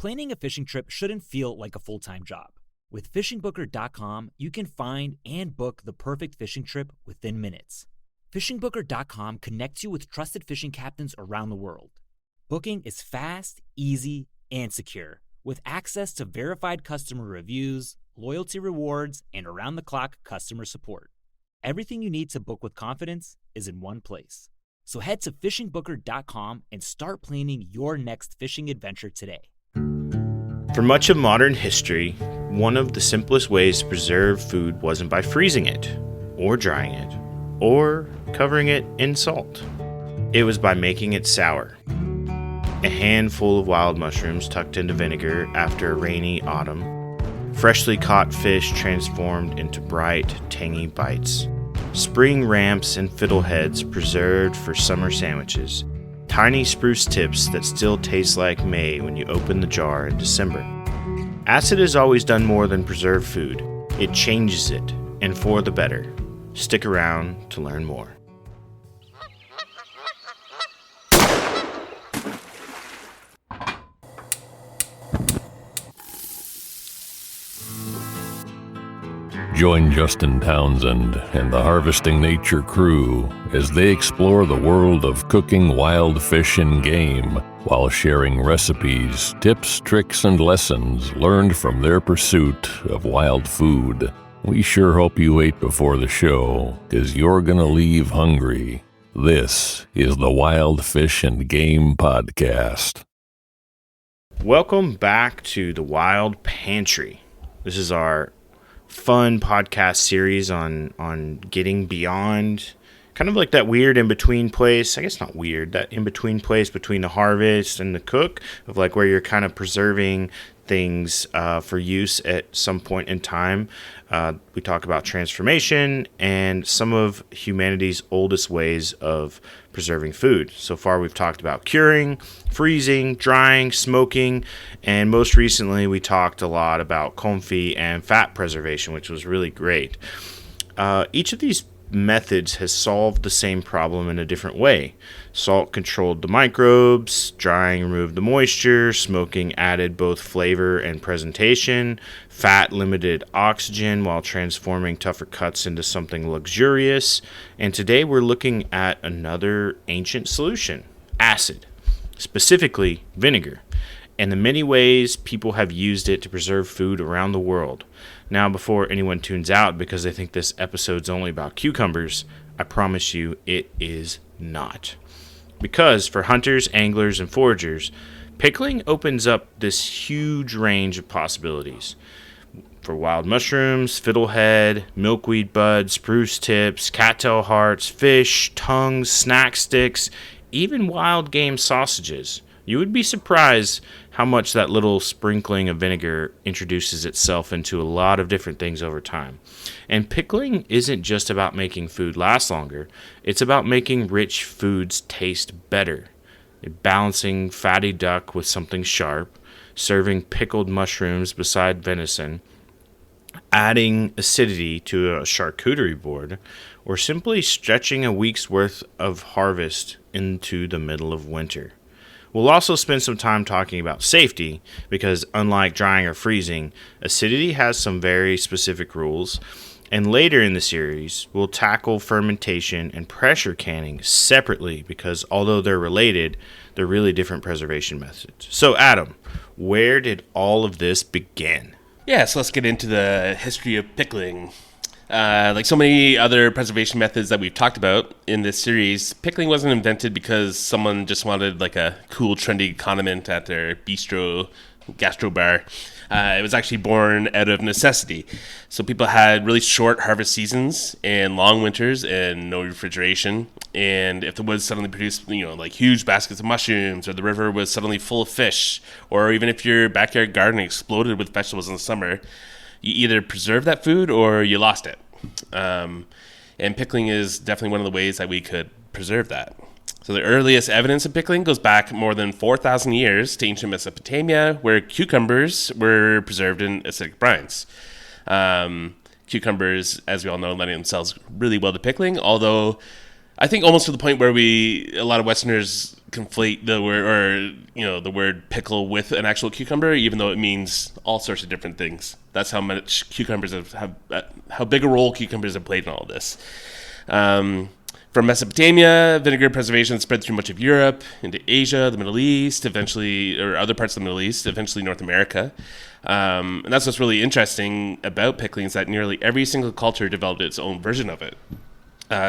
Planning a fishing trip shouldn't feel like a full-time job. With fishingbooker.com, you can find and book the perfect fishing trip within minutes. Fishingbooker.com connects you with trusted fishing captains around the world. Booking is fast, easy, and secure, with access to verified customer reviews, loyalty rewards, and around-the-clock customer support. Everything you need to book with confidence is in one place. So head to fishingbooker.com and start planning your next fishing adventure today. For much of modern history, one of the simplest ways to preserve food wasn't by freezing it, or drying it, or covering it in salt. It was by making it sour. A handful of wild mushrooms tucked into vinegar after a rainy autumn. Freshly caught fish transformed into bright, tangy bites. Spring ramps and fiddleheads preserved for summer sandwiches. Tiny spruce tips that still taste like May when you open the jar in December. Acid has always done more than preserve food. It changes it, and for the better. Stick around to learn more. Join Justin Townsend and the Harvesting Nature crew as they explore the world of cooking wild fish and game while sharing recipes, tips, tricks, and lessons learned from their pursuit of wild food. We sure hope you ate before the show, 'cause you're gonna leave hungry. This is the Wild Fish and Game Podcast. Welcome back to the Wild Pantry. This is our fun podcast series on getting beyond kind of like that weird in-between place. I guess not weird, that in-between place between the harvest and the cook, of like where you're kind of preserving things for use at some point in time. We talk about transformation and some of humanity's oldest ways of preserving food. So far we've talked about curing, freezing, drying, smoking, and most recently we talked a lot about confit and fat preservation, which was really great. Each of these methods has solved the same problem in a different way. Salt controlled the microbes, drying removed the moisture, smoking added both flavor and presentation, fat limited oxygen while transforming tougher cuts into something luxurious, and today we're looking at another ancient solution, acid, specifically vinegar, and the many ways people have used it to preserve food around the world. Now, before anyone tunes out because they think this episode's only about cucumbers, I promise you it is not. Because for hunters, anglers, and foragers, pickling opens up this huge range of possibilities. For wild mushrooms, fiddlehead, milkweed buds, spruce tips, cattail hearts, fish, tongues, snack sticks, even wild game sausages. You would be surprised how much that little sprinkling of vinegar introduces itself into a lot of different things over time. And pickling isn't just about making food last longer, it's about making rich foods taste better. Balancing fatty duck with something sharp, serving pickled mushrooms beside venison, adding acidity to a charcuterie board, or simply stretching a week's worth of harvest into the middle of winter. We'll also spend some time talking about safety because unlike drying or freezing, acidity has some very specific rules. And later in the series, we'll tackle fermentation and pressure canning separately because although they're related, they're really different preservation methods. So Adam, where did all of this begin? Yeah, so let's get into the history of pickling. Like so many other preservation methods that we've talked about in this series, pickling wasn't invented because someone just wanted like a cool, trendy condiment at their bistro, gastro bar. It was actually born out of necessity. So people had really short harvest seasons and long winters and no refrigeration. And if the woods suddenly produced, like huge baskets of mushrooms, or the river was suddenly full of fish, or even if your backyard garden exploded with vegetables in the summer, you either preserved that food or you lost it. And pickling is definitely one of the ways that we could preserve that. So the earliest evidence of pickling goes back more than 4,000 years to ancient Mesopotamia, where cucumbers were preserved in acidic brines. Cucumbers, as we all know, lending themselves really well to pickling, although I think almost to the point where a lot of Westerners conflate the word, or the word pickle with an actual cucumber, even though it means all sorts of different things. That's how much cucumbers have how big a role cucumbers have played in all of this. From Mesopotamia, vinegar preservation spread through much of Europe, into Asia, the Middle East, eventually, or other parts of the Middle East, eventually North America. And that's what's really interesting about pickling, is that nearly every single culture developed its own version of it.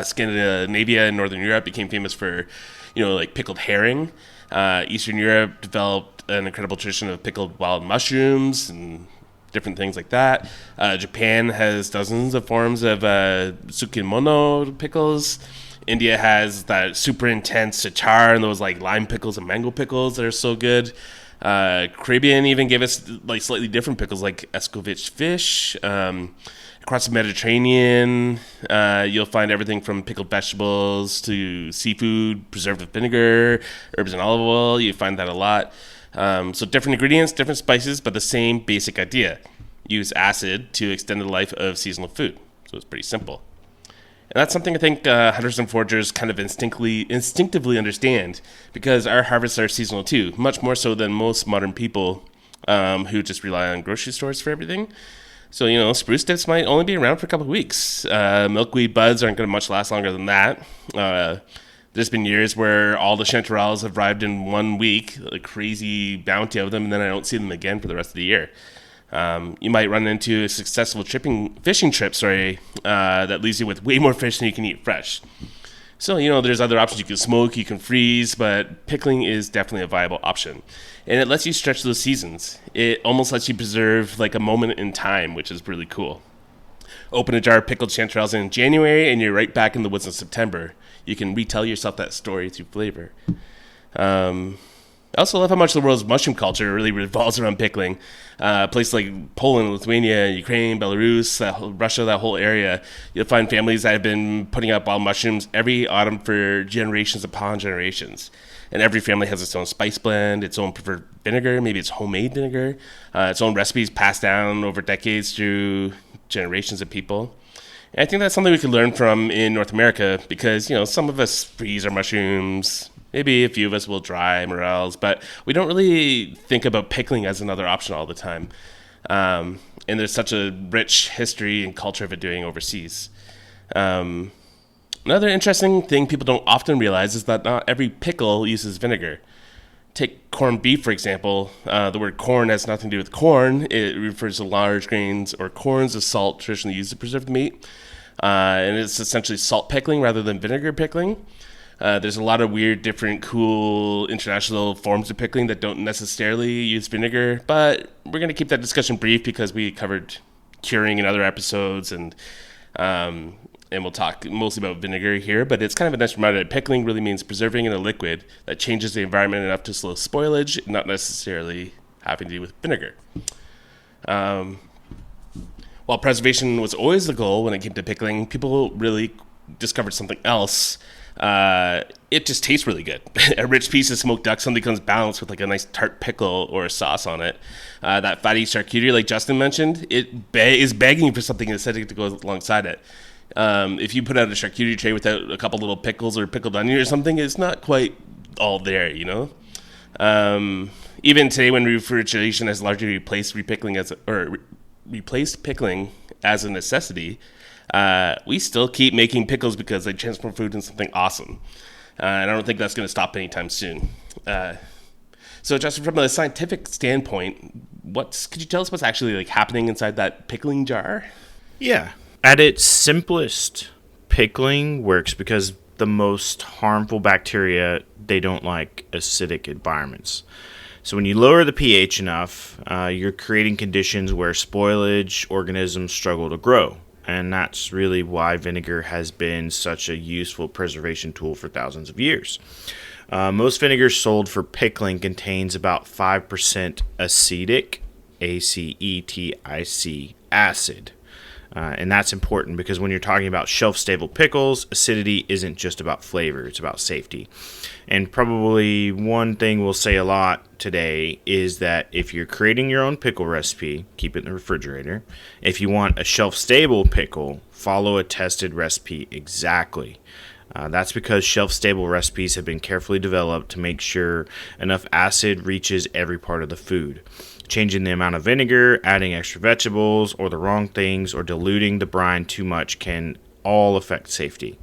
Scandinavia and Northern Europe became famous for, like pickled herring. Eastern Europe developed an incredible tradition of pickled wild mushrooms and different things like that. Japan has dozens of forms of tsukemono pickles. India has that super intense achar and those like lime pickles and mango pickles that are so good. Caribbean even gave us like slightly different pickles like escovitch fish. Across the Mediterranean, you'll find everything from pickled vegetables to seafood, preserved with vinegar, herbs and olive oil. You find that a lot. So different ingredients, different spices, but the same basic idea. Use acid to extend the life of seasonal food. So it's pretty simple. And that's something I think hunters and foragers kind of instinctively understand, because our harvests are seasonal too, much more so than most modern people who just rely on grocery stores for everything. So, spruce tips might only be around for a couple of weeks. Milkweed buds aren't going to much last longer than that. There's been years where all the chanterelles have arrived in 1 week, a crazy bounty of them, and then I don't see them again for the rest of the year. You might run into a successful fishing trip, that leaves you with way more fish than you can eat fresh. So, there's other options. You can smoke, you can freeze, but pickling is definitely a viable option. And it lets you stretch those seasons. It almost lets you preserve like a moment in time, which is really cool. Open a jar of pickled chanterelles in January, and you're right back in the woods in September. You can retell yourself that story through flavor. I also love how much the world's mushroom culture really revolves around pickling. Places like Poland, Lithuania, Ukraine, Belarus, Russia, that whole area, you'll find families that have been putting up wild mushrooms every autumn for generations upon generations. And every family has its own spice blend, its own preferred vinegar, maybe it's homemade vinegar, its own recipes passed down over decades through generations of people. And I think that's something we could learn from in North America, because, some of us freeze our mushrooms. Maybe a few of us will dry morels, but we don't really think about pickling as another option all the time. And there's such a rich history and culture of it doing overseas. Another interesting thing people don't often realize is that not every pickle uses vinegar. Take corned beef, for example. The word corn has nothing to do with corn. It refers to large grains or corns of salt traditionally used to preserve the meat. And it's essentially salt pickling rather than vinegar pickling. There's a lot of weird, different, cool international forms of pickling that don't necessarily use vinegar, but we're going to keep that discussion brief because we covered curing in other episodes, and we'll talk mostly about vinegar here, but it's kind of a nice reminder that pickling really means preserving in a liquid that changes the environment enough to slow spoilage, not necessarily having to do with vinegar. While preservation was always the goal when it came to pickling, people really discovered something else. It just tastes really good. A rich piece of smoked duck suddenly comes balanced with like a nice tart pickle or a sauce on it. That fatty charcuterie, like Justin mentioned, it is begging for something acidic to go alongside it. If you put out a charcuterie tray without a couple little pickles or pickled onion or something, it's not quite all there, Even today, when refrigeration has largely replaced pickling as a necessity, we still keep making pickles because they transform food into something awesome. And I don't think that's going to stop anytime soon. So Justin, from a scientific standpoint, could you tell us what's actually happening inside that pickling jar? Yeah. At its simplest, pickling works because the most harmful bacteria, they don't like acidic environments. So when you lower the pH enough, you're creating conditions where spoilage organisms struggle to grow. And that's really why vinegar has been such a useful preservation tool for thousands of years. Most vinegar sold for pickling contains about 5% acetic, acetic acid. And that's important because when you're talking about shelf-stable pickles, acidity isn't just about flavor, it's about safety. And probably one thing we'll say a lot today is that if you're creating your own pickle recipe, keep it in the refrigerator. If you want a shelf-stable pickle, follow a tested recipe exactly. That's because shelf-stable recipes have been carefully developed to make sure enough acid reaches every part of the food. Changing the amount of vinegar, adding extra vegetables, or the wrong things, or diluting the brine too much can all affect safety.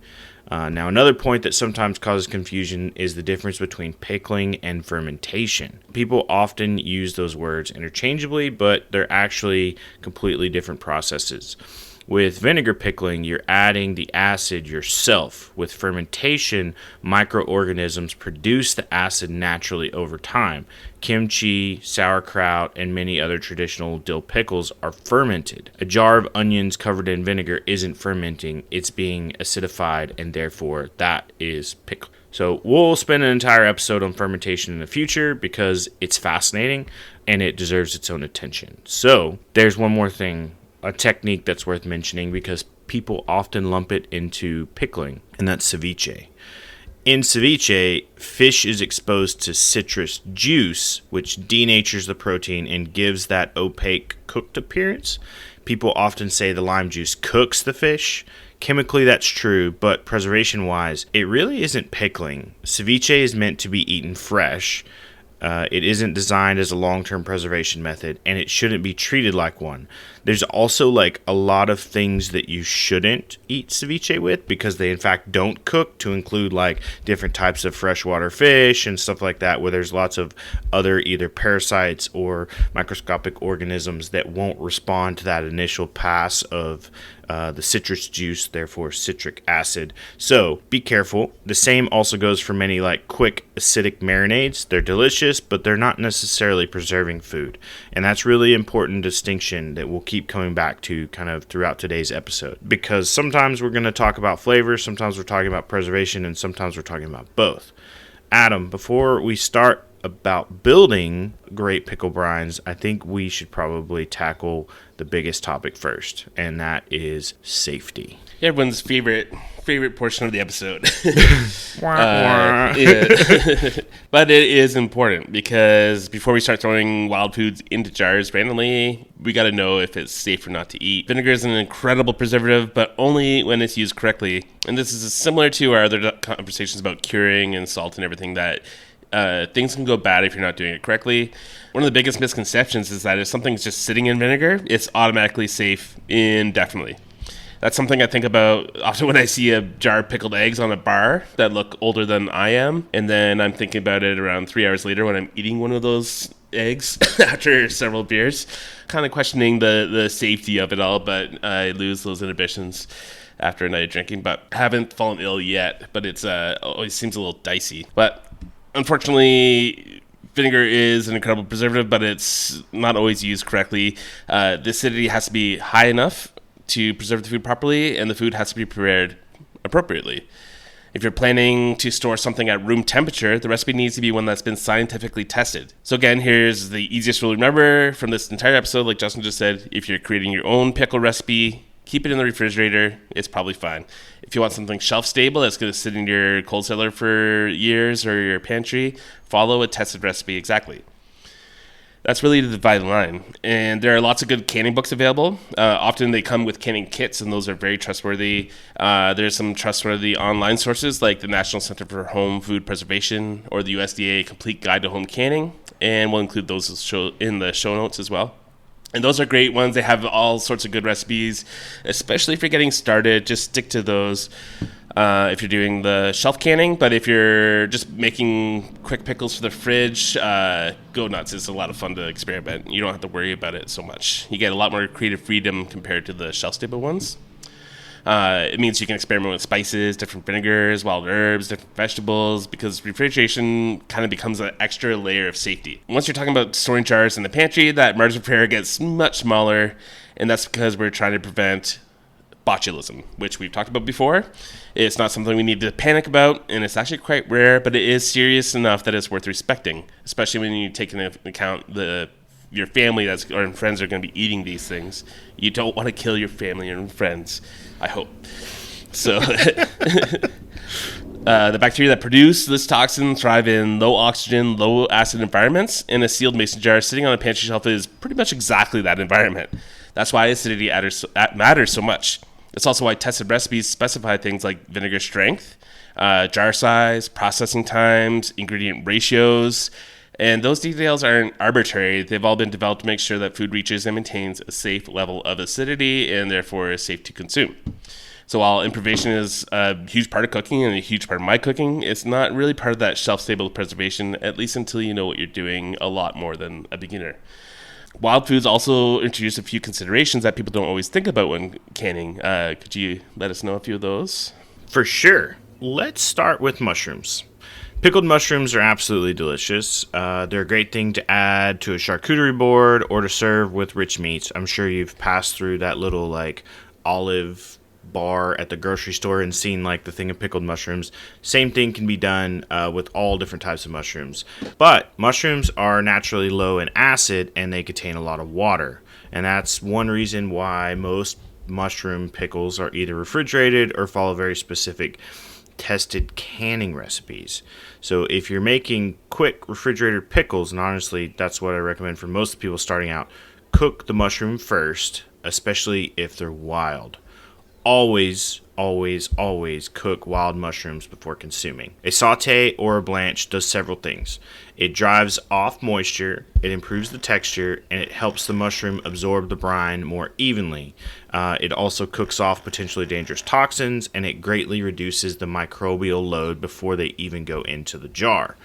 Now, another point that sometimes causes confusion is the difference between pickling and fermentation. People often use those words interchangeably, but they're actually completely different processes. With vinegar pickling, you're adding the acid yourself. With fermentation, microorganisms produce the acid naturally over time. Kimchi, sauerkraut, and many other traditional dill pickles are fermented. A jar of onions covered in vinegar isn't fermenting, it's being acidified, and therefore that is pickle. So we'll spend an entire episode on fermentation in the future because it's fascinating and it deserves its own attention. So there's one more thing, a technique that's worth mentioning because people often lump it into pickling, and that's ceviche. In ceviche, fish is exposed to citrus juice, which denatures the protein and gives that opaque cooked appearance. People often say the lime juice cooks the fish. Chemically, that's true, but preservation-wise, it really isn't pickling. Ceviche is meant to be eaten fresh. It isn't designed as a long-term preservation method, and it shouldn't be treated like one. There's also a lot of things that you shouldn't eat ceviche with because they in fact don't cook, to include different types of freshwater fish and stuff like that, where there's lots of other either parasites or microscopic organisms that won't respond to that initial pass of the citrus juice, therefore citric acid. So be careful. The same also goes for many quick acidic marinades. They're delicious, but they're not necessarily preserving food. And that's really important distinction that we'll keep coming back to kind of throughout today's episode. Because sometimes we're going to talk about flavor, sometimes we're talking about preservation, and sometimes we're talking about both. Adam, before we start about building great pickle brines, I think we should probably tackle the biggest topic first, and that is safety. Everyone's favorite portion of the episode. But it is important because before we start throwing wild foods into jars randomly, we got to know if it's safe or not to eat. Vinegar is an incredible preservative, but only when it's used correctly. And this is similar to our other conversations about curing and salt and everything, that things can go bad if you're not doing it correctly. One of the biggest misconceptions is that if something's just sitting in vinegar, it's automatically safe indefinitely. That's something I think about often when I see a jar of pickled eggs on a bar that look older than I am. And then I'm thinking about it around 3 hours later when I'm eating one of those eggs after several beers, kind of questioning the safety of it all, but I lose those inhibitions after a night of drinking. But I haven't fallen ill yet, but it's always seems a little dicey. But unfortunately, vinegar is an incredible preservative, but it's not always used correctly. The acidity has to be high enough to preserve the food properly, and the food has to be prepared appropriately. If you're planning to store something at room temperature, the recipe needs to be one that's been scientifically tested. So again, here's the easiest rule to remember from this entire episode. Like Justin just said, if you're creating your own pickle recipe, keep it in the refrigerator. It's probably fine. If you want something shelf stable that's going to sit in your cold cellar for years or your pantry, follow a tested recipe exactly. That's really the dividing line. And there are lots of good canning books available. Often they come with canning kits, and those are very trustworthy. There's some trustworthy online sources like the National Center for Home Food Preservation or the USDA Complete Guide to Home Canning, and we'll include those in the show notes as well. And those are great ones. They have all sorts of good recipes, especially if you're getting started. Just stick to those if you're doing the shelf canning. But if you're just making quick pickles for the fridge, go nuts. It's a lot of fun to experiment. You don't have to worry about it so much. You get a lot more creative freedom compared to the shelf-stable ones. It means you can experiment with spices, different vinegars, wild herbs, different vegetables, because refrigeration kind of becomes an extra layer of safety. Once you're talking about storing jars in the pantry, that margin of error gets much smaller, and that's because we're trying to prevent botulism, which we've talked about before. It's not something we need to panic about, and it's actually quite rare, but it is serious enough that it's worth respecting, especially when you take into account your family or friends are going to be eating these things. You don't want to kill your family and friends, I hope. So the bacteria that produce this toxin thrive in low oxygen, low acid environments, and a sealed mason jar sitting on a pantry shelf is pretty much exactly that environment. That's why acidity matters so much. It's also why tested recipes specify things like vinegar strength, jar size, processing times, ingredient ratios. And those details aren't arbitrary. They've all been developed to make sure that food reaches and maintains a safe level of acidity and therefore is safe to consume. So while improvisation is a huge part of cooking and a huge part of my cooking, it's not really part of that shelf-stable preservation, at least until you know what you're doing a lot more than a beginner. Wild foods also introduce a few considerations that people don't always think about when canning. Could you let us know a few of those? For sure. Let's start with mushrooms. Pickled mushrooms are absolutely delicious. They're a great thing to add to a charcuterie board or to serve with rich meats. I'm sure you've passed through that little like olive bar at the grocery store and seen like the thing of pickled mushrooms. Same thing can be done with all different types of mushrooms. But mushrooms are naturally low in acid and they contain a lot of water. And that's one reason why most mushroom pickles are either refrigerated or follow very specific tested canning recipes. So if you're making quick refrigerated pickles, and honestly that's what I recommend for most people starting out, cook the mushroom first, especially if they're wild. Always cook wild mushrooms before consuming. A saute or a blanch does several things. It drives off moisture, it improves the texture, and it helps the mushroom absorb the brine more evenly. It also cooks off potentially dangerous toxins, and it greatly reduces the microbial load before they even go into the jar.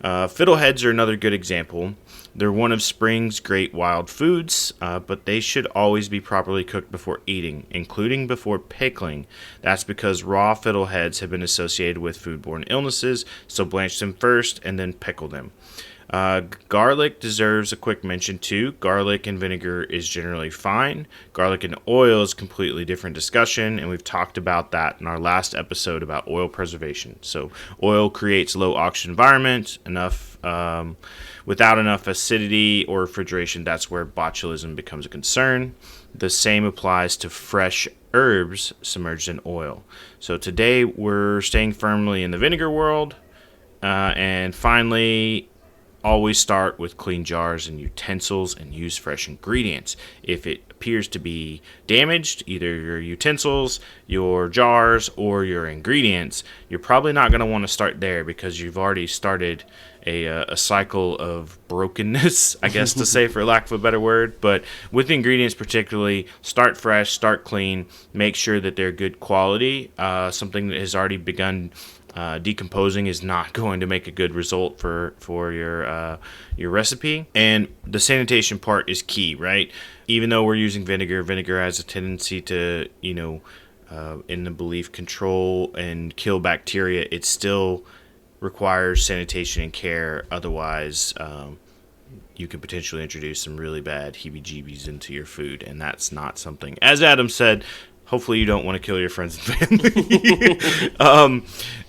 Fiddleheads are another good example. They're one of spring's great wild foods, but they should always be properly cooked before eating, including before pickling. That's because raw fiddleheads have been associated with foodborne illnesses, so blanch them first and then pickle them. Garlic deserves a quick mention too. Garlic and vinegar is generally fine. Garlic and oil is a completely different discussion, and we've talked about that in our last episode about oil preservation. So oil creates low oxygen environment, without enough acidity or refrigeration, that's where botulism becomes a concern. The same applies to fresh herbs submerged in oil. So today we're staying firmly in the vinegar world. And finally, always start with clean jars and utensils and use fresh ingredients. If it appears to be damaged, either your utensils, your jars, or your ingredients, you're probably not going to want to start there because you've already started a cycle of brokenness, I guess to say, for lack of a better word. But with the ingredients particularly, start fresh, start clean, make sure that they're good quality. Something that has already begun decomposing is not going to make a good result for your recipe. And the sanitation part is key, right? Even though we're using vinegar has a tendency to, in the belief, control and kill bacteria. It still requires sanitation and care. Otherwise, you can potentially introduce some really bad heebie-jeebies into your food, and that's not something, as Adam said, hopefully you don't want to kill your friends and family.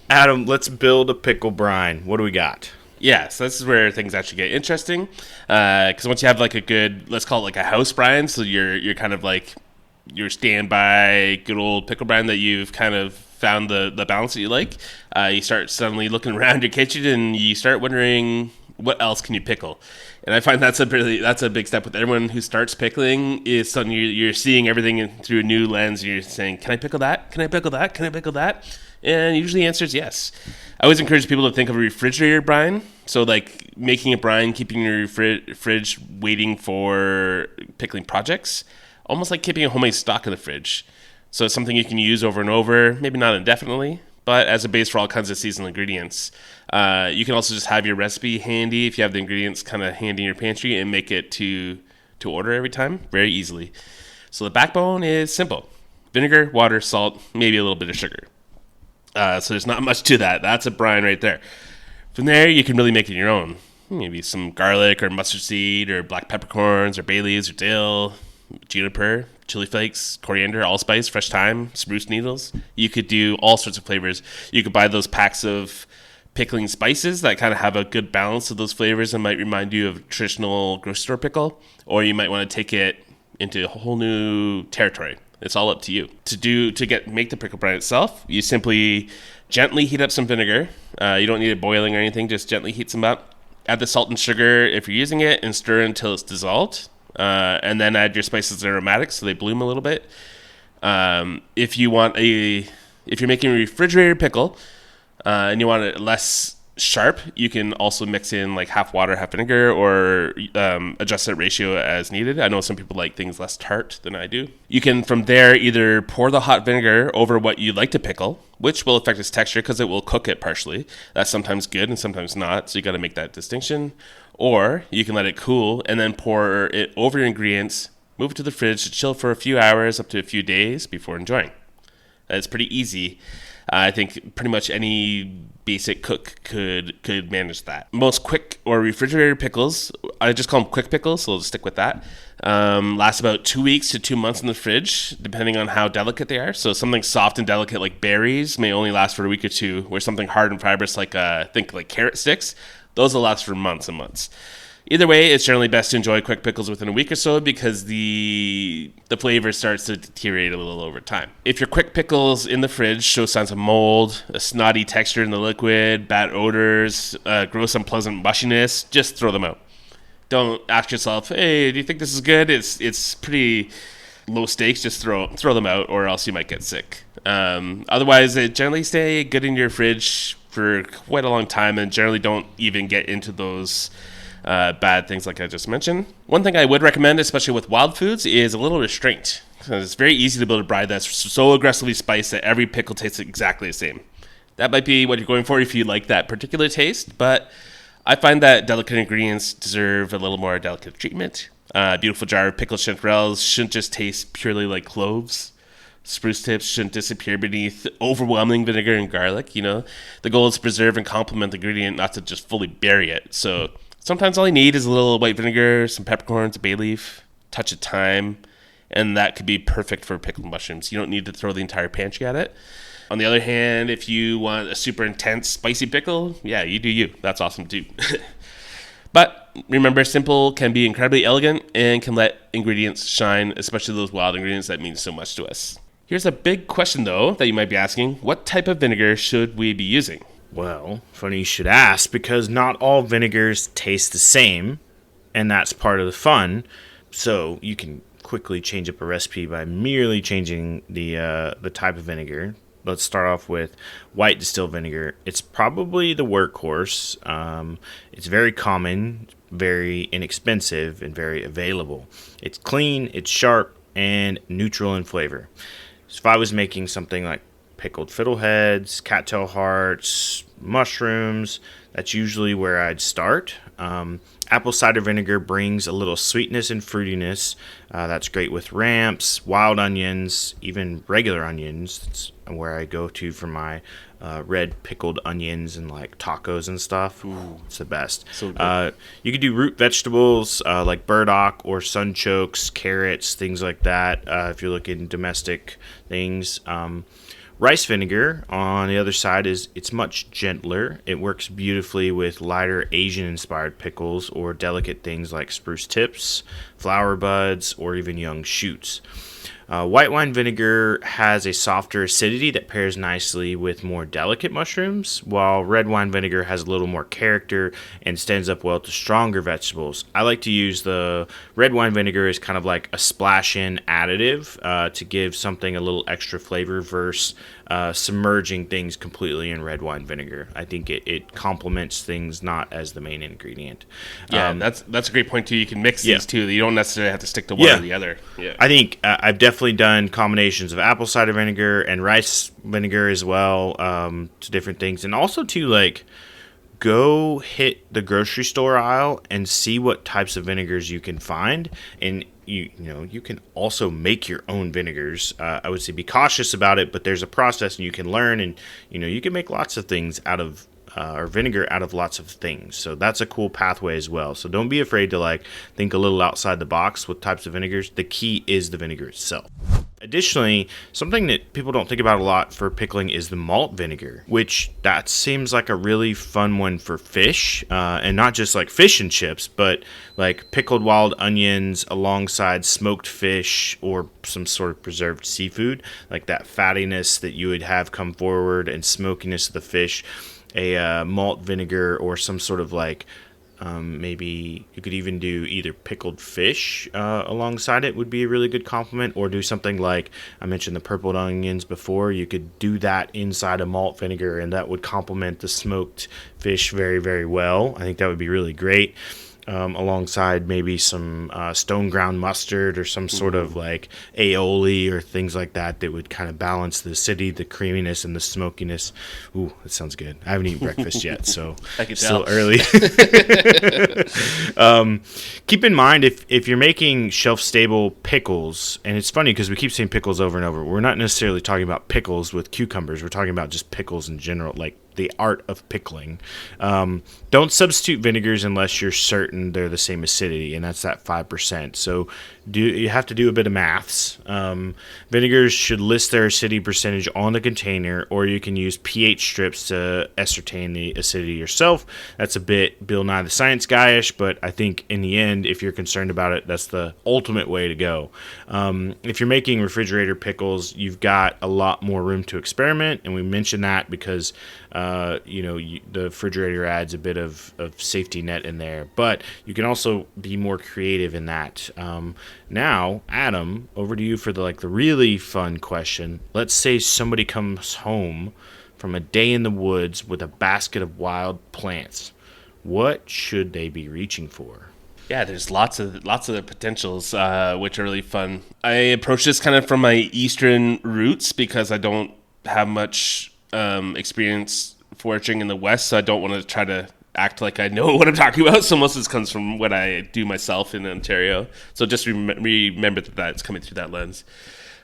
Adam, let's build a pickle brine. What do we got? Yeah, so this is where things actually get interesting. Because once you have like a good, let's call it like a house brine, so you're kind of like your standby good old pickle brine that you've kind of found the balance that you like, you start suddenly looking around your kitchen and you start wondering what else can you pickle. And I find that's a big step with everyone who starts pickling. Is suddenly you're seeing everything through a new lens. And you're saying, can I pickle that? Can I pickle that? Can I pickle that? And usually the answer is yes. I always encourage people to think of a refrigerator brine. So like making a brine, keeping your fridge waiting for pickling projects, almost like keeping a homemade stock in the fridge. So it's something you can use over and over, maybe not indefinitely, but as a base for all kinds of seasonal ingredients. You can also just have your recipe handy if you have the ingredients kind of handy in your pantry and make it to order every time very easily. So the backbone is simple. Vinegar, water, salt, maybe a little bit of sugar. So there's not much to that. That's a brine right there. From there, you can really make it your own. Maybe some garlic or mustard seed or black peppercorns or bay leaves or dill, juniper, chili flakes, coriander, allspice, fresh thyme, spruce needles. You could do all sorts of flavors. You could buy those packs of pickling spices that kind of have a good balance of those flavors and might remind you of traditional grocery store pickle, or you might want to take it into a whole new territory. It's all up to you. Make the pickle brine itself, you simply gently heat up some vinegar. You don't need it boiling or anything, just gently heat some up. Add the salt and sugar if you're using it and stir until it's dissolved. And then add your spices and aromatics so they bloom a little bit. If you're making a refrigerated pickle, and you want it less sharp, you can also mix in like half water, half vinegar, or adjust that ratio as needed. I know some people like things less tart than I do. You can from there either pour the hot vinegar over what you'd like to pickle, which will affect its texture because it will cook it partially. That's sometimes good and sometimes not, so you got to make that distinction. Or you can let it cool and then pour it over your ingredients, move it to the fridge to chill for a few hours up to a few days before enjoying. It's pretty easy. I think pretty much any basic cook could manage that. Most quick or refrigerated pickles, I just call them quick pickles, so we'll just stick with that. Last about 2 weeks to 2 months in the fridge, depending on how delicate they are. So something soft and delicate like berries may only last for a week or two, where something hard and fibrous like think like carrot sticks, those will last for months and months. Either way, it's generally best to enjoy quick pickles within a week or so because the flavor starts to deteriorate a little over time. If your quick pickles in the fridge show signs of mold, a snotty texture in the liquid, bad odors, gross unpleasant mushiness, just throw them out. Don't ask yourself, hey, do you think this is good? It's pretty low stakes. Just throw them out or else you might get sick. Otherwise, they generally stay good in your fridge for quite a long time and generally don't even get into those bad things like I just mentioned. One thing I would recommend, especially with wild foods, is a little restraint. It's very easy to build a brine that's so aggressively spiced that every pickle tastes exactly the same. That might be what you're going for if you like that particular taste, but I find that delicate ingredients deserve a little more delicate treatment. A beautiful jar of pickled chanterelles shouldn't just taste purely like cloves. Spruce tips shouldn't disappear beneath overwhelming vinegar and garlic. The goal is to preserve and complement the ingredient, not to just fully bury it. So sometimes all you need is a little white vinegar, some peppercorns, a bay leaf, touch of thyme, and that could be perfect for pickled mushrooms. You don't need to throw the entire pantry at it. On the other hand, if you want a super intense, spicy pickle, yeah, you do you. That's awesome too. But remember, simple can be incredibly elegant and can let ingredients shine, especially those wild ingredients that mean so much to us. Here's a big question, though, that you might be asking. What type of vinegar should we be using? Well, funny you should ask, because not all vinegars taste the same, and that's part of the fun. So you can quickly change up a recipe by merely changing the type of vinegar. Let's start off with white distilled vinegar. It's probably the workhorse. It's very common, very inexpensive, and very available. It's clean, it's sharp, and neutral in flavor. So if I was making something like pickled fiddleheads, cattail hearts, mushrooms, that's usually where I'd start. Apple cider vinegar brings a little sweetness and fruitiness. That's great with ramps, wild onions, even regular onions. That's where I go to for my red pickled onions and like tacos and stuff. Ooh, it's the best. So good. You could do root vegetables like burdock or sunchokes, carrots, things like that. If you're looking domestic things. Rice vinegar, on the other side, it's much gentler. It works beautifully with lighter Asian-inspired pickles or delicate things like spruce tips, flower buds, or even young shoots. White wine vinegar has a softer acidity that pairs nicely with more delicate mushrooms, while red wine vinegar has a little more character and stands up well to stronger vegetables. I like to use the red wine vinegar as kind of like a splash-in additive to give something a little extra flavor versus submerging things completely in red wine vinegar. I think it complements things, not as the main ingredient. Yeah, that's a great point too. You can mix these two. You don't necessarily have to stick to one or the other. Yeah, I think I've definitely done combinations of apple cider vinegar and rice vinegar as well to different things, and also to like go hit the grocery store aisle and see what types of vinegars you can find, and you can also make your own vinegars. I would say be cautious about it, but there's a process and you can learn, and you can make lots of things out of or vinegar out of lots of things. So that's a cool pathway as well. So don't be afraid to like think a little outside the box with types of vinegars. The key is the vinegar itself. Additionally, something that people don't think about a lot for pickling is the malt vinegar, which that seems like a really fun one for fish, and not just like fish and chips, but like pickled wild onions alongside smoked fish or some sort of preserved seafood, like that fattiness that you would have come forward and smokiness of the fish. A malt vinegar or some sort of like Maybe you could even do either pickled fish alongside it would be a really good compliment, or do something like I mentioned the purple onions before. You could do that inside a malt vinegar, and that would complement the smoked fish very, very well. I think that would be really great. Alongside maybe some stone ground mustard or some sort of like aioli or things like that would kind of balance the acidity, the creaminess, and the smokiness. Ooh, that sounds good. I haven't eaten breakfast yet, so it's still early. Keep in mind, if you're making shelf-stable pickles, and it's funny because we keep saying pickles over and over, we're not necessarily talking about pickles with cucumbers. We're talking about just pickles in general, like the art of pickling. Don't substitute vinegars unless you're certain they're the same acidity, and that's that 5%. So you have to do a bit of maths. Vinegars should list their acidity percentage on the container, or you can use pH strips to ascertain the acidity yourself. That's a bit Bill Nye the Science Guy-ish, but I think in the end, if you're concerned about it, that's the ultimate way to go. If you're making refrigerator pickles, you've got a lot more room to experiment, and we mention that because the refrigerator adds a bit of safety net in there, but you can also be more creative in that. Now, Adam, over to you for the really fun question. Let's say somebody comes home from a day in the woods with a basket of wild plants. What should they be reaching for? Yeah, there's lots of potentials, which are really fun. I approach this kind of from my Eastern roots because I don't have much experience foraging in the West, so I don't want to try to act like I know what I'm talking about. So most of this comes from what I do myself in Ontario. So just remember that that's coming through that lens.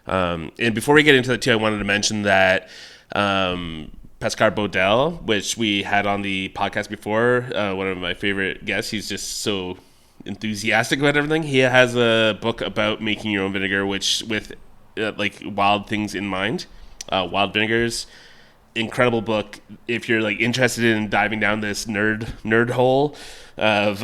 And before we get into that too, I wanted to mention that Pascal Baudel, which we had on the podcast before, one of my favorite guests, he's just so enthusiastic about everything. He has a book about making your own vinegar, which with wild things in mind, wild vinegars. Incredible book. If you're interested in diving down this nerd hole of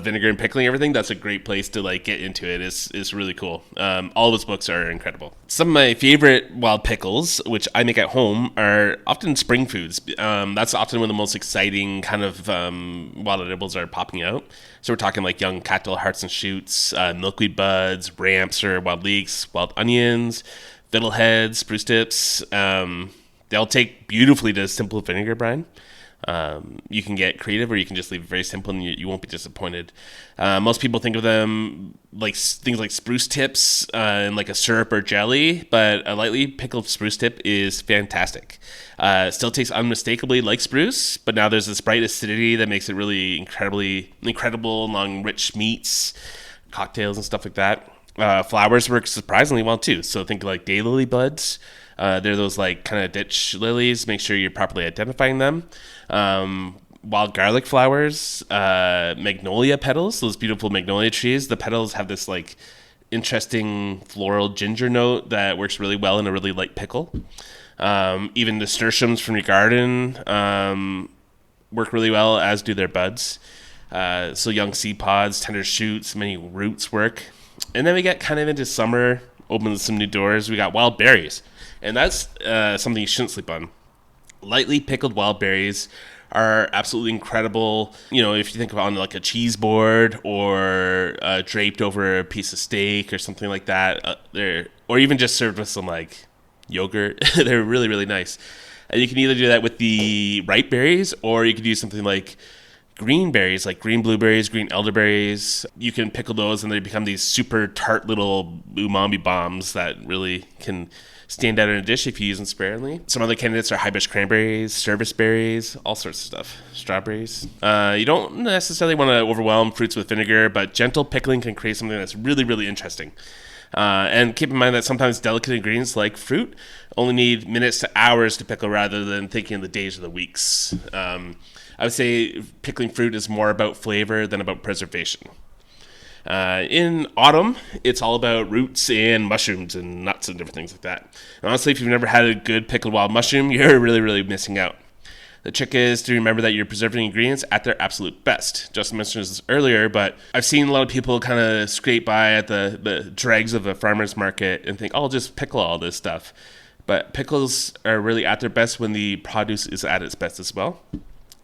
vinegar and pickling everything, that's a great place to get into it. It's really cool. All of his books are incredible. Some of my favorite wild pickles, which I make at home, are often spring foods. That's often when the most exciting kind of wild edibles are popping out. So we're talking young cattail hearts and shoots, milkweed buds, ramps or wild leeks, wild onions, fiddleheads, spruce tips. They'll take beautifully to simple vinegar brine. You can get creative, or you can just leave it very simple, and you won't be disappointed. Most people think of them things like spruce tips and a syrup or jelly, but a lightly pickled spruce tip is fantastic. Still tastes unmistakably like spruce, but now there's this bright acidity that makes it really incredible along rich meats, cocktails, and stuff like that. Flowers work surprisingly well too. So think daylily buds. They're those kind of ditch lilies. Make sure you're properly identifying them. Wild garlic flowers, magnolia petals, those beautiful magnolia trees. The petals have this interesting floral ginger note that works really well in a really light pickle. Even nasturtiums from your garden work really well, as do their buds. So young seed pods, tender shoots, many roots work. And then we get kind of into summer, opens some new doors. We got wild berries. And that's something you shouldn't sleep on. Lightly pickled wild berries are absolutely incredible. If you think about on a cheese board or draped over a piece of steak or something like that, or even just served with some yogurt, they're really, really nice. And you can either do that with the ripe berries, or you could use something like green berries, like green blueberries, green elderberries. You can pickle those, and they become these super tart little umami bombs that really can stand out in a dish if you use them sparingly. Some other candidates are high-bush cranberries, service berries, all sorts of stuff. Strawberries. You don't necessarily want to overwhelm fruits with vinegar, but gentle pickling can create something that's really, really interesting. And keep in mind that sometimes delicate ingredients like fruit only need minutes to hours to pickle rather than thinking of the days or the weeks. I would say pickling fruit is more about flavor than about preservation. In autumn, it's all about roots and mushrooms and nuts and different things like that. And honestly, if you've never had a good pickled wild mushroom, you're really, really missing out. The trick is to remember that you're preserving ingredients at their absolute best. Justin mentioned this earlier, but I've seen a lot of people kind of scrape by at the dregs of a farmer's market and think, oh, I'll just pickle all this stuff. But pickles are really at their best when the produce is at its best as well.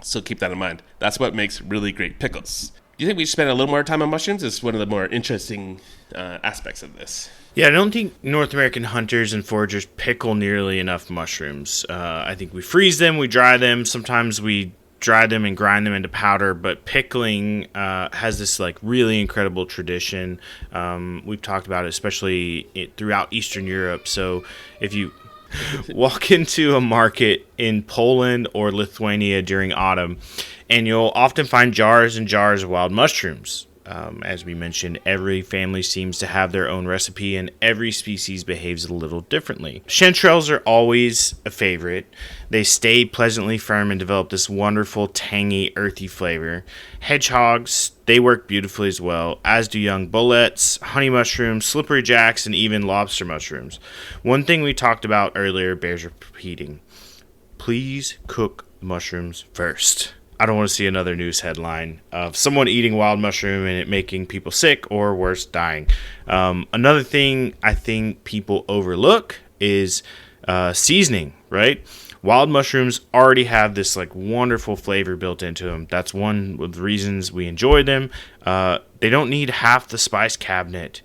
So keep that in mind. That's what makes really great pickles. Do you think we should spend a little more time on mushrooms? It's one of the more interesting aspects of this. Yeah, I don't think North American hunters and foragers pickle nearly enough mushrooms. I think we freeze them, we dry them. Sometimes we dry them and grind them into powder, but pickling has this like really incredible tradition. We've talked about it, especially throughout Eastern Europe. So if you walk into a market in Poland or Lithuania during autumn, and you'll often find jars and jars of wild mushrooms. As we mentioned, every family seems to have their own recipe, and every species behaves a little differently. Chanterelles are always a favorite. They stay pleasantly firm and develop this wonderful, tangy, earthy flavor. Hedgehogs, they work beautifully as well, as do young bullets, honey mushrooms, slippery jacks, and even lobster mushrooms. One thing we talked about earlier bears repeating. Please cook mushrooms first. I don't want to see another news headline of someone eating wild mushroom and it making people sick or worse, dying. Another thing I think people overlook is seasoning, right? Wild mushrooms already have this like wonderful flavor built into them. That's one of the reasons we enjoy them. They don't need half the spice cabinet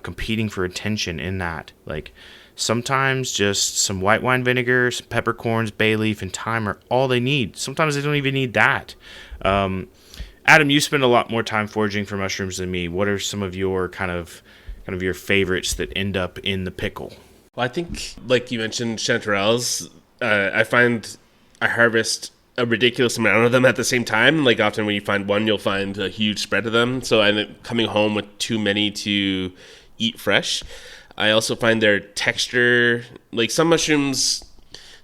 competing for attention in that. Like, sometimes just some white wine vinegar, some peppercorns, bay leaf, and thyme are all they need. Sometimes they don't even need that. Adam, you spend a lot more time foraging for mushrooms than me. What are some of your kind of your favorites that end up in the pickle? Well, I think, like you mentioned, chanterelles, I find I harvest a ridiculous amount of them at the same time. Like, often when you find one, you'll find a huge spread of them. So I end up coming home with too many to eat fresh. I also find their texture, like some mushrooms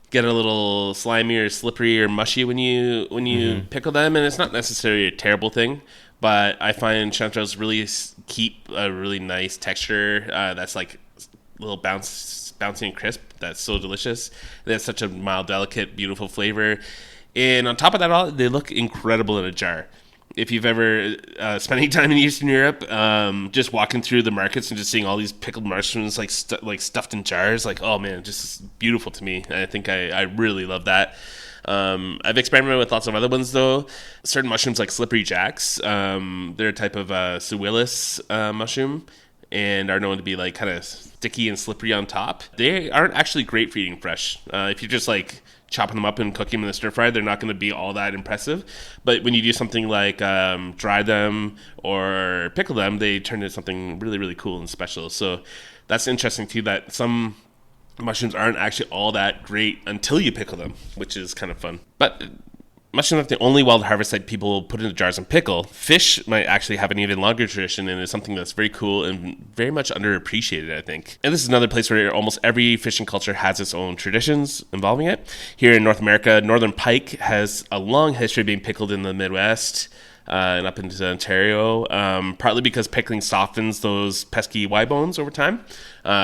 get a little slimy or slippery or mushy when you pickle them, and it's not necessarily a terrible thing, but I find chanterelles really keep a really nice texture that's like a little bouncy and crisp. That's so delicious. They have such a mild, delicate, beautiful flavor. And on top of that all, they look incredible in a jar. If you've ever spent any time in Eastern Europe, just walking through the markets and just seeing all these pickled mushrooms like stuffed in jars, like, oh man, just beautiful to me. I think I really love that. I've experimented with lots of other ones though. Certain mushrooms like slippery jacks, they're a type of Suillus mushroom and are known to be like kind of sticky and slippery on top. They aren't actually great for eating fresh. If you just like chopping them up and cooking them in the stir fry, they're not going to be all that impressive. But when you do something like dry them or pickle them, they turn into something really, really cool and special. So that's interesting too, that some mushrooms aren't actually all that great until you pickle them, which is kind of fun. But mushrooms aren't the only wild harvest that people put into jars and pickle. Fish might actually have an even longer tradition, and it's something that's very cool and very much underappreciated, I think. And this is another place where almost every fishing culture has its own traditions involving it. Here in North America, northern pike has a long history of being pickled in the Midwest and up into Ontario, partly because pickling softens those pesky Y bones over time.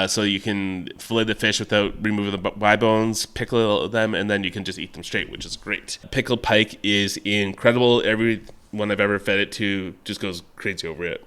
So you can fillet the fish without removing the Y bones, pickle them, and then you can just eat them straight, which is great. Pickled pike is incredible. Everyone I've ever fed it to just goes crazy over it.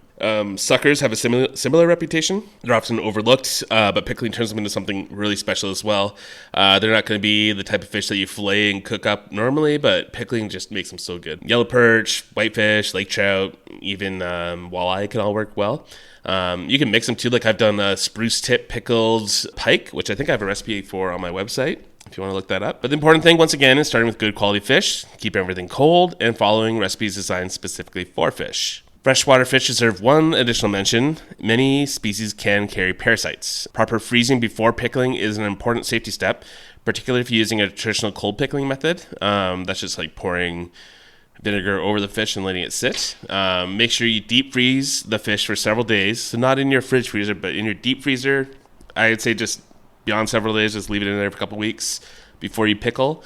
Suckers have a similar reputation. They're often overlooked, but pickling turns them into something really special as well. They're not going to be the type of fish that you fillet and cook up normally, but pickling just makes them so good. Yellow perch, whitefish, lake trout, even walleye can all work well. You can mix them too, like I've done spruce tip pickled pike, which I think I have a recipe for on my website, if you want to look that up. But the important thing, once again, is starting with good quality fish, keep everything cold, and following recipes designed specifically for fish. Freshwater fish deserve one additional mention. Many species can carry parasites. Proper freezing before pickling is an important safety step, particularly if you're using a traditional cold pickling method. That's just like pouring vinegar over the fish and letting it sit. Make sure you deep freeze the fish for several days. So not in your fridge freezer, but in your deep freezer. I'd say just beyond several days, just leave it in there for a couple weeks before you pickle.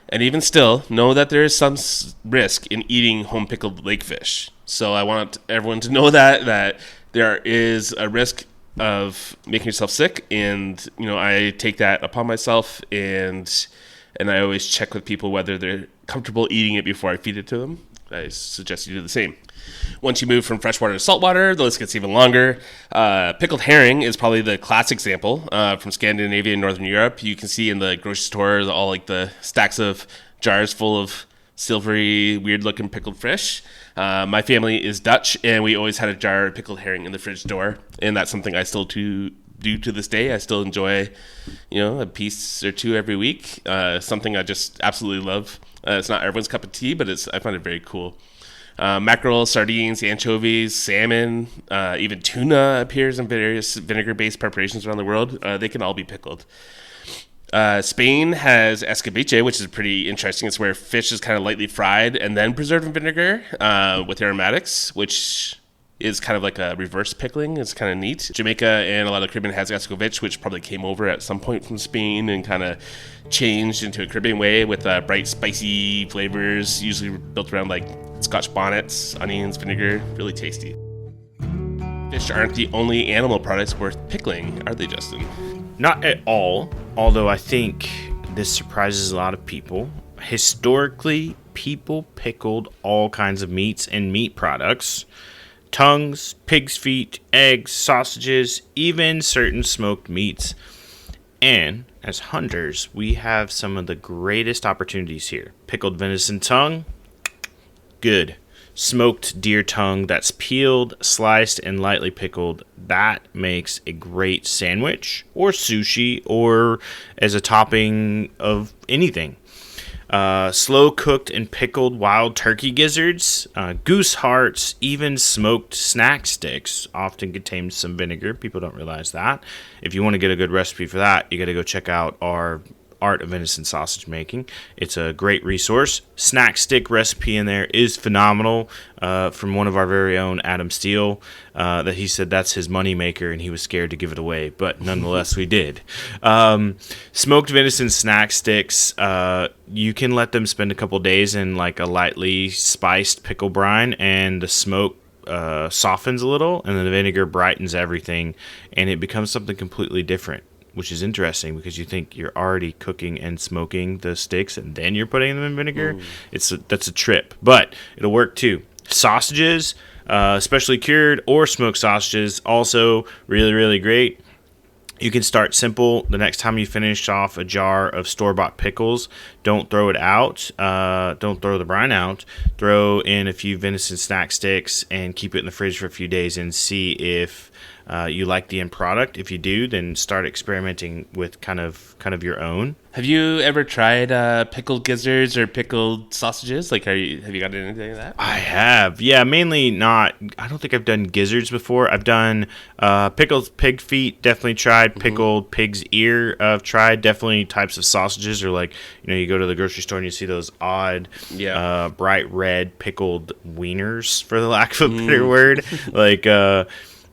And even still, know that there is some risk in eating home pickled lake fish. So I want everyone to know that there is a risk of making yourself sick, and I take that upon myself, and I always check with people whether they're comfortable eating it before I feed it to them. I suggest you do the same. Once you move from freshwater to saltwater, the list gets even longer. Pickled herring is probably the classic example from Scandinavia and Northern Europe. You can see in the grocery store all like the stacks of jars full of silvery, weird-looking pickled fish. My family is Dutch, and we always had a jar of pickled herring in the fridge door, and that's something I still do to this day. I still enjoy, a piece or two every week. Something I just absolutely love. It's not everyone's cup of tea, but I find it very cool. Mackerel, sardines, anchovies, salmon, even tuna appears in various vinegar-based preparations around the world. They can all be pickled. Spain has escabeche, which is pretty interesting. It's where fish is kind of lightly fried and then preserved in vinegar with aromatics, which is kind of like a reverse pickling. It's kind of neat. Jamaica and a lot of the Caribbean has escovitch, which probably came over at some point from Spain and kind of changed into a Caribbean way with bright, spicy flavors, usually built around like Scotch bonnets, onions, vinegar. Really tasty. Fish aren't the only animal products worth pickling, are they, Justin? Not at all, although I think this surprises a lot of people. Historically, people pickled all kinds of meats and meat products. Tongues, pig's feet, eggs, sausages, even certain smoked meats. And as hunters, we have some of the greatest opportunities here. Pickled venison tongue, good. Smoked deer tongue that's peeled, sliced, and lightly pickled. That makes a great sandwich or sushi or as a topping of anything. Slow cooked and pickled wild turkey gizzards, goose hearts, even smoked snack sticks often contain some vinegar. People don't realize that. If you want to get a good recipe for that, you got to go check out our Art of Venison Sausage Making. It's a great resource. Snack stick recipe in there is phenomenal from one of our very own Adam Steele that he said that's his money maker and he was scared to give it away, but nonetheless we did. Smoked venison snack sticks, you can let them spend a couple days in like a lightly spiced pickle brine and the smoke softens a little and then the vinegar brightens everything and it becomes something completely different, which is interesting because you think you're already cooking and smoking the sticks and then you're putting them in vinegar. That's a trip, but it'll work too. Sausages, especially cured or smoked sausages, also really, really great. You can start simple. The next time you finish off a jar of store-bought pickles, don't throw it out. Don't throw the brine out. Throw in a few venison snack sticks and keep it in the fridge for a few days and see if you like the end product. If you do, then start experimenting with kind of your own. Have you ever tried pickled gizzards or pickled sausages? Like, have you got anything of that? I have. Yeah, mainly not. I don't think I've done gizzards before. I've done pickled pig feet, definitely tried. Pickled pig's ear, I've tried. Definitely types of sausages or like, you go to the grocery store and you see those odd, bright red pickled wieners, for the lack of a better word. Like,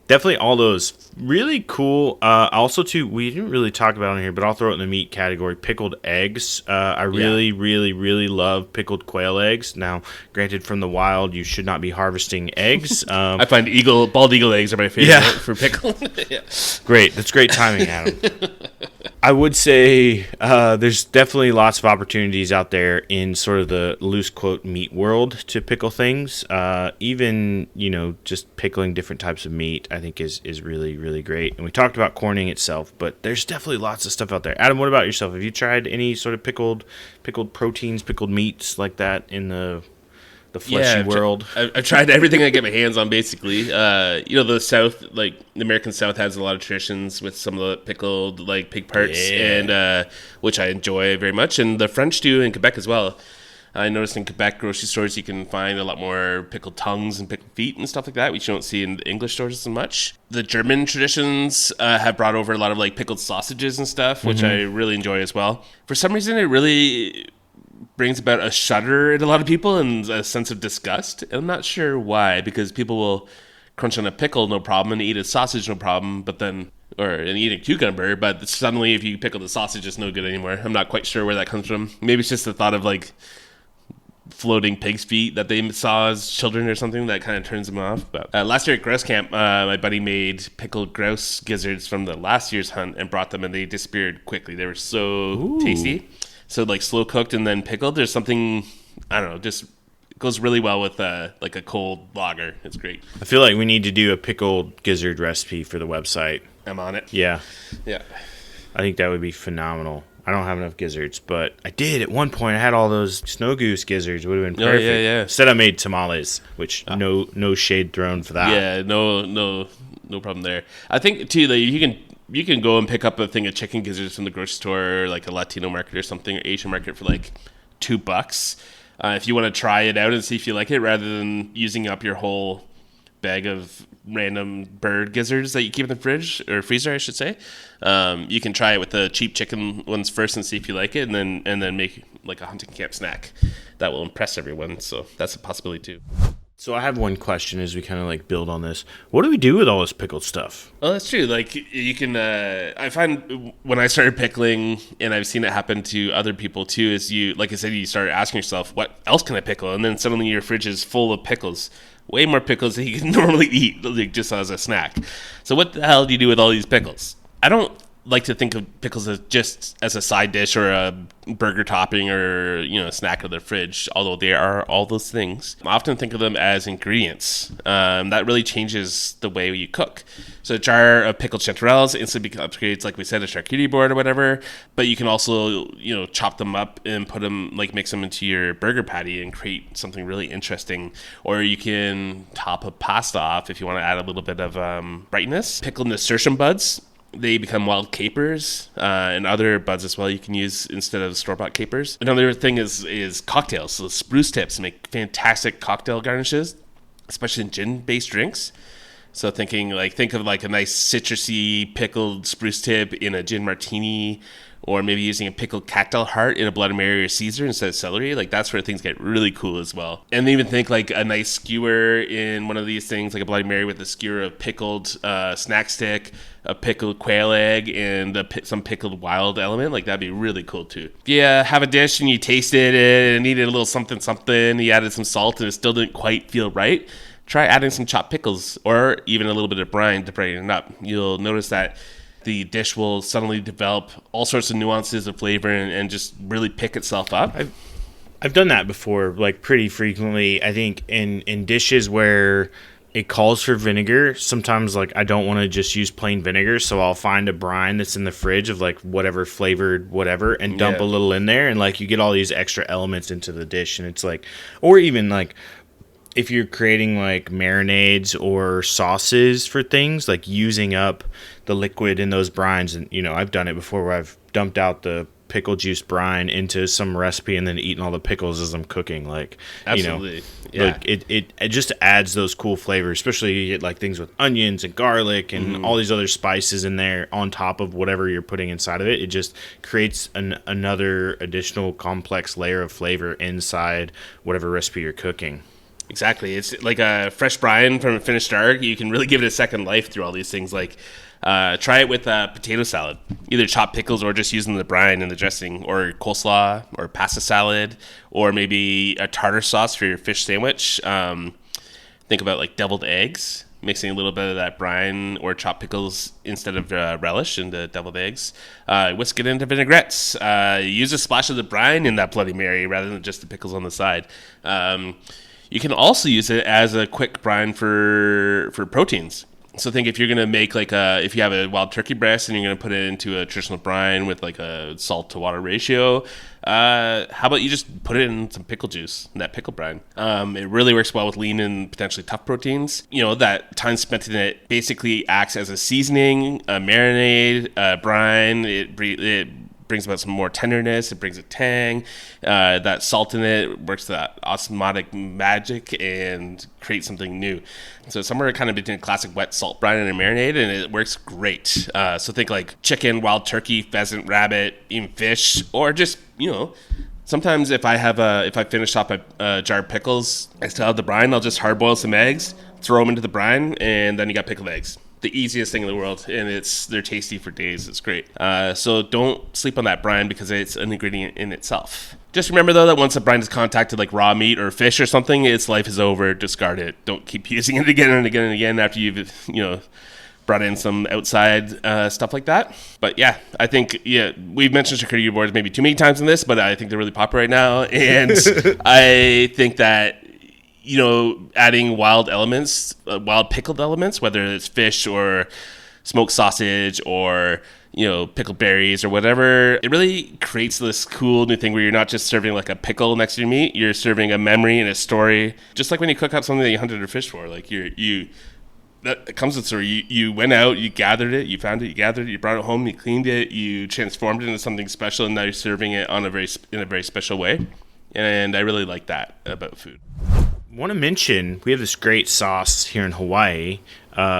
definitely all those. Really cool. Also, too, we didn't really talk about it on here, but I'll throw it in the meat category. Pickled eggs. I really, really, really love pickled quail eggs. Now, granted, from the wild, you should not be harvesting eggs. I find bald eagle eggs are my favorite for pickle. Great. That's great timing, Adam. I would say there's definitely lots of opportunities out there in sort of the loose quote meat world to pickle things. Even, just pickling different types of meat, I think is really, really great. And we talked about corning itself, but there's definitely lots of stuff out there. Adam, what about yourself? Have you tried any sort of pickled proteins, pickled meats like that in the fleshy world? I've tried everything I get my hands on, basically. The South, like the American South, has a lot of traditions with some of the pickled like pig parts, and which I enjoy very much, and the French do in Quebec as well. I noticed in Quebec grocery stores you can find a lot more pickled tongues and pickled feet and stuff like that, which you don't see in the English stores so much. The German traditions have brought over a lot of like pickled sausages and stuff, which I really enjoy as well. For some reason, it really brings about a shudder in a lot of people and a sense of disgust. I'm not sure why, because people will crunch on a pickle, no problem, and eat a sausage, no problem, and eat a cucumber, but suddenly if you pickle the sausage, it's no good anymore. I'm not quite sure where that comes from. Maybe it's just the thought of like floating pig's feet that they saw as children or something that kind of turns them off. But last year at grouse camp, my buddy made pickled grouse gizzards from the last year's hunt and brought them, and they disappeared quickly. They were so tasty. So like slow cooked and then pickled. There's something, I don't know, just goes really well with like a cold lager. It's great. I feel like we need to do a pickled gizzard recipe for the website. I'm on it. Yeah. Yeah. I think that would be phenomenal. I don't have enough gizzards, but I did at one point. I had all those snow goose gizzards. It would have been perfect. Yeah. Instead, I made tamales, which no shade thrown for that. Yeah, no problem there. I think too that you can go and pick up a thing of chicken gizzards from the grocery store, or like a Latino market or something, or Asian market for like $2. If you want to try it out and see if you like it, rather than using up your whole bag of random bird gizzards that you keep in the fridge or freezer, I should say. You can try it with the cheap chicken ones first and see if you like it, and then make like a hunting camp snack that will impress everyone. So that's a possibility too. So I have one question as we kind of like build on this. What do we do with all this pickled stuff? Well, that's true. Like you can, I find when I started pickling, and I've seen it happen to other people too, is you, like I said, you start asking yourself, what else can I pickle? And then suddenly your fridge is full of pickles. Way more pickles than you can normally eat, like just as a snack. So what the hell do you do with all these pickles? I don't like to think of pickles as just as a side dish or a burger topping or, a snack of the fridge, although they are all those things. I often think of them as ingredients. That really changes the way you cook. So a jar of pickled chanterelles instantly upgrades, like we said, a charcuterie board or whatever. But you can also, chop them up and put them, like mix them into your burger patty and create something really interesting. Or you can top a pasta off if you want to add a little bit of brightness. Pickled nasturtium buds. They become wild capers and other buds as well you can use instead of store-bought capers. Another thing is cocktails. So spruce tips make fantastic cocktail garnishes, especially in gin-based drinks. So think of a nice citrusy pickled spruce tip in a gin martini, or maybe using a pickled cactus heart in a Bloody Mary or Caesar instead of celery. Like that's where things get really cool as well. And even think like a nice skewer in one of these things, like a Bloody Mary with a skewer of pickled snack stick, a pickled quail egg, and some pickled wild element. Like that'd be really cool too. If you have a dish and you tasted it and needed a little something, you added some salt and it still didn't quite feel right, try adding some chopped pickles or even a little bit of brine to brighten it up. You'll notice that the dish will suddenly develop all sorts of nuances of flavor and just really pick itself up. I've done that before, like pretty frequently. I think in dishes where it calls for vinegar, sometimes like I don't want to just use plain vinegar, so I'll find a brine that's in the fridge of like whatever flavored whatever and dump a little in there, and like you get all these extra elements into the dish. And it's like, or even like if you're creating like marinades or sauces for things, like using up the liquid in those brines. And I've done it before where I've dumped out the pickle juice brine into some recipe and then eating all the pickles as I'm cooking. Like, absolutely. Like it just adds those cool flavors, especially you get like things with onions and garlic and all these other spices in there on top of whatever you're putting inside of it. It just creates another additional complex layer of flavor inside whatever recipe you're cooking. Exactly. It's like a fresh brine from a finished jar. You can really give it a second life through all these things. Like try it with potato salad, either chopped pickles or just using the brine and the dressing, or coleslaw or pasta salad, or maybe a tartar sauce for your fish sandwich. Think about like deviled eggs, mixing a little bit of that brine or chopped pickles instead of relish into deviled eggs. Whisk it into vinaigrettes. Use a splash of the brine in that Bloody Mary rather than just the pickles on the side. You can also use it as a quick brine for proteins. So think if you're going to make if you have a wild turkey breast and you're going to put it into a traditional brine with like a salt to water ratio, how about you just put it in some pickle juice, in that pickle brine? It really works well with lean and potentially tough proteins. That time spent in it basically acts as a seasoning, a marinade, a brine. It brings about some more tenderness. It brings a tang. That salt in it works that osmotic magic and creates something new. So somewhere kind of between a classic wet salt brine and a marinade, and it works great. So think like chicken, wild turkey, pheasant, rabbit, even fish, or just, sometimes if I finish off a jar of pickles, I still have the brine, I'll just hard boil some eggs, throw them into the brine, and then you got pickled eggs. The easiest thing in the world, and they're tasty for days. It's great. So don't sleep on that brine because it's an ingredient in itself. Just remember though that once a brine is contacted like raw meat or fish or something, its life is over. Discard it. Don't keep using it again and again and again after you've brought in some outside stuff like that. But yeah, I think we've mentioned charcuterie boards maybe too many times in this, but I think they're really popular right now, and I think that adding wild pickled elements, whether it's fish or smoked sausage or, pickled berries or whatever. It really creates this cool new thing where you're not just serving like a pickle next to your meat, you're serving a memory and a story. Just like when you cook up something that you hunted or fished for, like that comes with the story. You went out, you gathered it, you found it, you gathered it, you brought it home, you cleaned it, you transformed it into something special, and now you're serving it in a very special way. And I really like that about food. Want to mention, we have this great sauce here in Hawaii,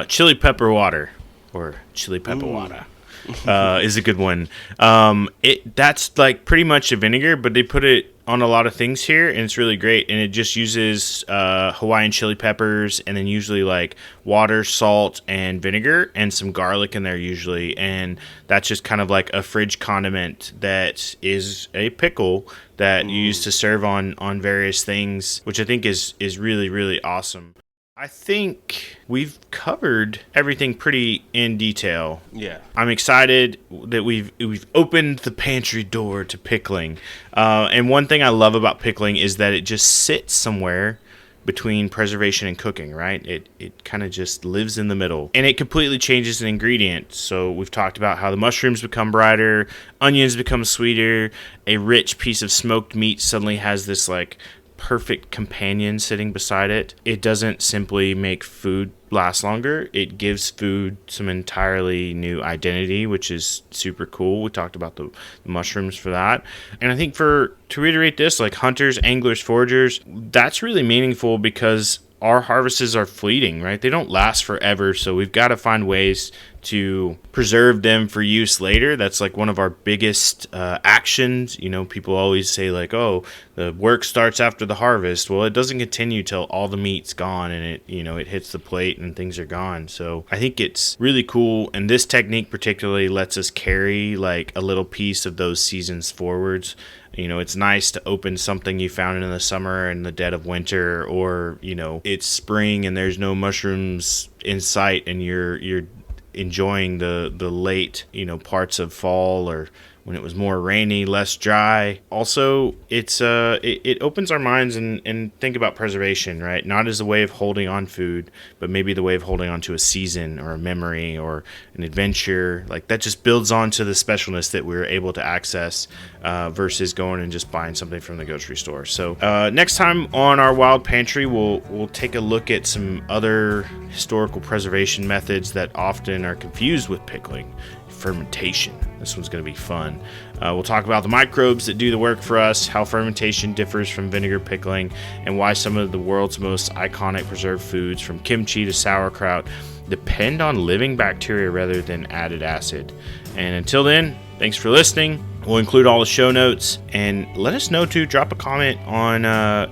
chili pepper water, or chili pepper water. Is a good one. That's like pretty much a vinegar, but they put it on a lot of things here, and it's really great. And it just uses Hawaiian chili peppers, and then usually like water, salt, and vinegar, and some garlic in there usually. And that's just kind of like a fridge condiment that is a pickle that you use to serve on various things, which I think is really, really awesome. I think we've covered everything pretty in detail. Yeah. I'm excited that we've opened the pantry door to pickling. And one thing I love about pickling is that it just sits somewhere between preservation and cooking, right? It kind of just lives in the middle. And it completely changes an ingredient. So we've talked about how the mushrooms become brighter, onions become sweeter, a rich piece of smoked meat suddenly has this like perfect companion sitting beside it. It doesn't simply make food last longer. It gives food some entirely new identity, which is super cool. We talked about the mushrooms for that. And I think to reiterate this, like hunters, anglers, foragers, that's really meaningful because our harvests are fleeting, right? They don't last forever. So we've got to find ways to preserve them for use later. That's like one of our biggest actions. People always say like, oh, the work starts after the harvest. Well, it doesn't continue till all the meat's gone and it hits the plate and things are gone. So I think it's really cool. And this technique particularly lets us carry like a little piece of those seasons forwards. It's nice to open something you found in the summer in the dead of winter, or, it's spring and there's no mushrooms in sight and you're enjoying the late, parts of fall, or when it was more rainy, less dry. Also, it opens our minds and think about preservation, right? Not as a way of holding on food, but maybe the way of holding on to a season or a memory or an adventure. Like that just builds on to the specialness that we were able to access versus going and just buying something from the grocery store. So next time on our Wild Pantry, we'll take a look at some other historical preservation methods that often are confused with pickling. Fermentation. This one's going to be fun. We'll talk about the microbes that do the work for us, how fermentation differs from vinegar pickling, and why some of the world's most iconic preserved foods, from kimchi to sauerkraut, depend on living bacteria rather than added acid. And until then, thanks for listening. We'll include all the show notes, and let us know to drop a comment on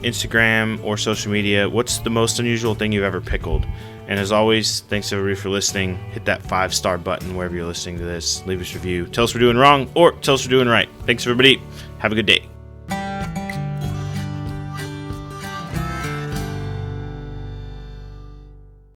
Instagram or social media. What's the most unusual thing you've ever pickled? And as always, thanks everybody for listening. Hit that 5-star button wherever you're listening to this. Leave us a review. Tell us we're doing wrong or tell us we're doing right. Thanks everybody. Have a good day.